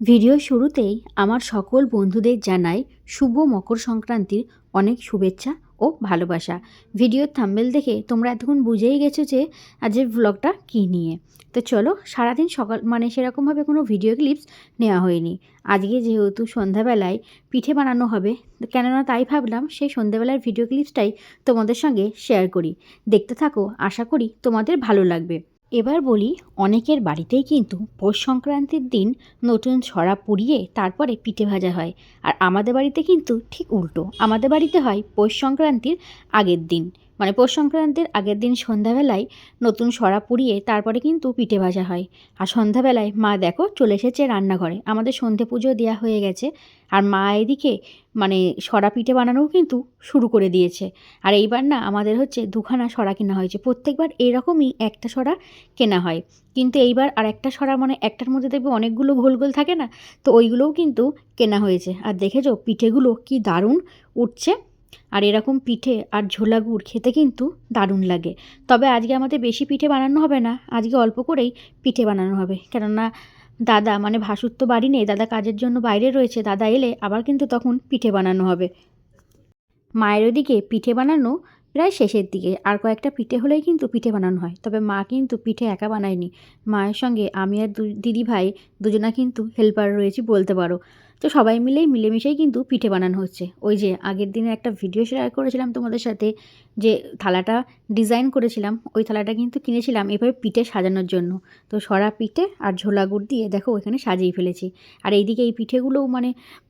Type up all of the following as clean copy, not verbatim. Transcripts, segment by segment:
ভিডিওর শুরুতেই আমার সকল বন্ধুদের জানাই শুভ মকর সংক্রান্তির অনেক শুভেচ্ছা ও ভালোবাসা। ভিডিওর থাম্বনেল দেখে তোমরা এতক্ষণ বুঝেই গেছো যে আজকের ব্লগটা কী নিয়ে। তো চলো, সারাদিন সকাল সেরকমভাবে কোনো ভিডিও ক্লিপস নেওয়া হয়নি। আজকে যেহেতু সন্ধ্যাবেলায় পিঠে বানানো হবে, কেননা তাই ভাবলাম সেই সন্ধ্যাবেলার ভিডিও ক্লিপসটাই তোমাদের সঙ্গে শেয়ার করি। দেখতে থাকো, আশা করি তোমাদের ভালো লাগবে। এবার বলি, অনেকের বাড়িতেই কিন্তু পৌষ সংক্রান্তির দিন নতুন ছড়া পুড়িয়ে তারপরে পিঠে ভাজা হয়। আর আমাদের বাড়িতে কিন্তু ঠিক উল্টো, আমাদের বাড়িতে হয় পৌষ সংক্রান্তির আগের দিন, পৌষ সংক্রান্তির আগের দিন সন্ধ্যাবেলায় নতুন ছড়া পুড়িয়ে তারপরে কিন্তু পিঠে ভাজা হয়। আর সন্ধ্যাবেলায় মা দেখো চলে এসেছে রান্নাঘরে, আমাদের সন্ধে পুজো দেওয়া হয়ে গেছে। আর মা এদিকে সরা পিঠে বানানোও কিন্তু শুরু করে দিয়েছে। আর এইবার না আমাদের হচ্ছে দুখানা সরা কেনা হয়েছে। প্রত্যেকবার এরকমই একটা সরা কেনা হয়, কিন্তু এইবার আর একটা সরা একটার মধ্যে দেখবে অনেকগুলো গোল গোল থাকে না, তো ওইগুলোও কিন্তু কেনা হয়েছে। আর দেখেছো পিঠেগুলো কি দারুণ উঠছে। আর এরকম পিঠে আর ঝোলা গুড় খেতে কিন্তু দারুণ লাগে। তবে আজকে আমাদের বেশি পিঠে বানানো হবে না, আজকে অল্প করেই পিঠে বানানো হবে। কেননা দাদা ভাসুর তো বাড়ি নেই, দাদা কাজের জন্য বাইরে রয়েছে, দাদা এলে আবার কিন্তু তখন পিঠে বানানো হবে। মায়ের ওদিকে পিঠে বানানো প্রায় শেষের দিকে, আর কয়েকটা পিঠে হলেই কিন্তু পিঠে বানানো হয়। তবে মা কিন্তু পিঠে একা বানায়নি, মায়ের সঙ্গে আমি আর দিদি ভাই দুজনা কিন্তু হেল্পার রয়েছি বলতে পারো। তো সবাই মিলেমিশেই কিন্তু পিঠে বানানো হচ্ছে। ওই যে আগের দিনে একটা ভিডিও শেয়ার করেছিলাম তোমাদের সাথে, যে থালাটা ডিজাইন করেছিলাম, ওই থালাটা কিন্তু কিনেছিলাম এভাবে পিঠে সাজানোর জন্য। তো সরা পিঠে আর ঝোলা গুড় দিয়ে দেখো এখানে সাজিয়ে ফেলেছি। আর এইদিকে এই পিঠেগুলোও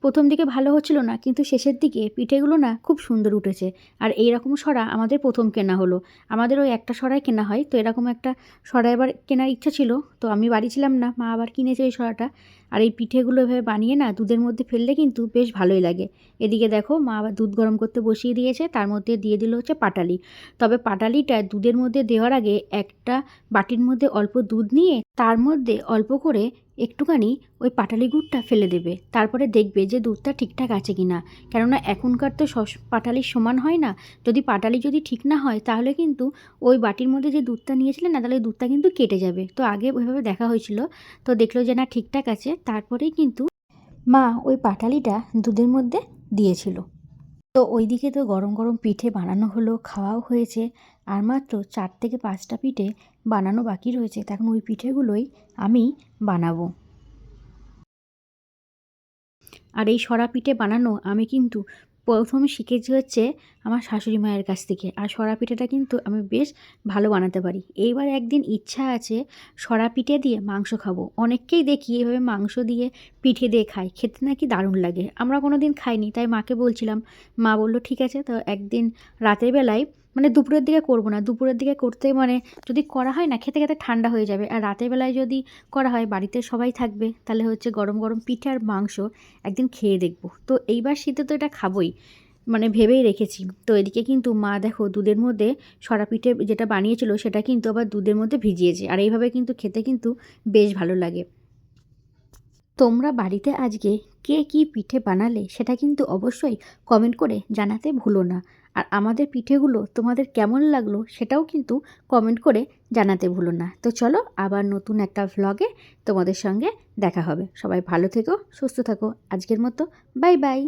প্রথম দিকে ভালো হচ্ছিল না, কিন্তু শেষের দিকে পিঠেগুলো না খুব সুন্দর উঠেছে। আর এই রকম সরা আমাদের প্রথম কেনা হলো, আমাদের ওই একটা সরাই কেনা হয়। তো এরকম একটা সরা এবার কেনার ইচ্ছা ছিল, তো আমি বাড়ি ছিলাম না, মা আবার কিনেছে এই সরাটা। আর এই পিঠেগুলো এভাবে বানিয়ে না দুধের মধ্যে ফেললে কিন্তু বেশ ভালোই লাগে। এদিকে দেখো মা আবার দুধ গরম করতে বসিয়ে দিয়েছে, তার মধ্যে দিয়ে দিল হচ্ছে পাটালি। তবে পাটালিটা দুধের মধ্যে দেওয়ার আগে একটা বাটির মধ্যে অল্প দুধ নিয়ে তার মধ্যে অল্প করে একটুখানি ওই পাটালি গুড়টা ফেলে দেবে, তারপরে দেখবে যে দুধটা ঠিকঠাক আছে কি না। কেননা এখনকার তো পাটালির সমান হয় না, যদি পাটালি ঠিক না হয় তাহলে কিন্তু ওই বাটির মধ্যে যে দুধটা নিয়েছিলেন না, তাহলে দুধটা কিন্তু কেটে যাবে। তো আগে ওইভাবে দেখা হয়েছিল, তো দেখলো যে না ঠিকঠাক আছে, তারপরেই কিন্তু মা ওই পাটালিটা দুধের মধ্যে দিয়েছিল। তো ওইদিকে তো গরম গরম পিঠে বানানো হলো, খাওয়াও হয়েছে। আর মাত্র 4 থেকে 5টা পিঠে বানানো বাকি রয়েছে, তখন ওই পিঠেগুলোই আমি বানাবো। আর এই সরা পিঠে বানানো আমি কিন্তু প্রথমে শিখেছি হচ্ছে আমার শাশুড়ি মায়ের কাছ থেকে। আর সরা পিঠেটা কিন্তু আমি বেশ ভালো বানাতে পারি। এইবার একদিন ইচ্ছা আছে সরা পিঠে দিয়ে মাংস খাবো। অনেককেই দেখি এভাবে মাংস দিয়ে পিঠে দিয়ে খায়, খেতে নাকি দারুণ লাগে। আমরা কোনো দিন খাইনি, তাই মাকে বলছিলাম। মা বললো ঠিক আছে, তো একদিন রাতের বেলায় দুপুরের দিকে করবো না, দুপুরের দিকে করতে যদি করা হয় না খেতে খেতে ঠান্ডা হয়ে যাবে। আর রাতের বেলায় যদি করা হয় বাড়িতে সবাই থাকবে, তাহলে হচ্ছে গরম গরম পিঠে আর মাংস একদিন খেয়ে দেখবো। তো এইবার শীতে তো এটা খাবোই, ভেবেই রেখেছি। তো এদিকে কিন্তু মা দেখো দুধের মধ্যে সরা পিঠে যেটা বানিয়েছিল সেটা কিন্তু আবার দুধের মধ্যে ভিজিয়েছে। আর এইভাবে কিন্তু খেতে কিন্তু বেশ ভালো লাগে। তোমরা বাড়িতে আজকে কে কী পিঠে বানালে সেটা কিন্তু অবশ্যই কমেন্ট করে জানাতে ভুলো না। আর আমাদের পিঠেগুলো তোমাদের কেমন লাগলো সেটাও কিন্তু কমেন্ট করে জানাতে ভুলো না। তো চলো, আবার নতুন একটা ভ্লগে তোমাদের সঙ্গে দেখা হবে। সবাই ভালো থেকো, সুস্থ থাকো। আজকের মতো বাই বাই।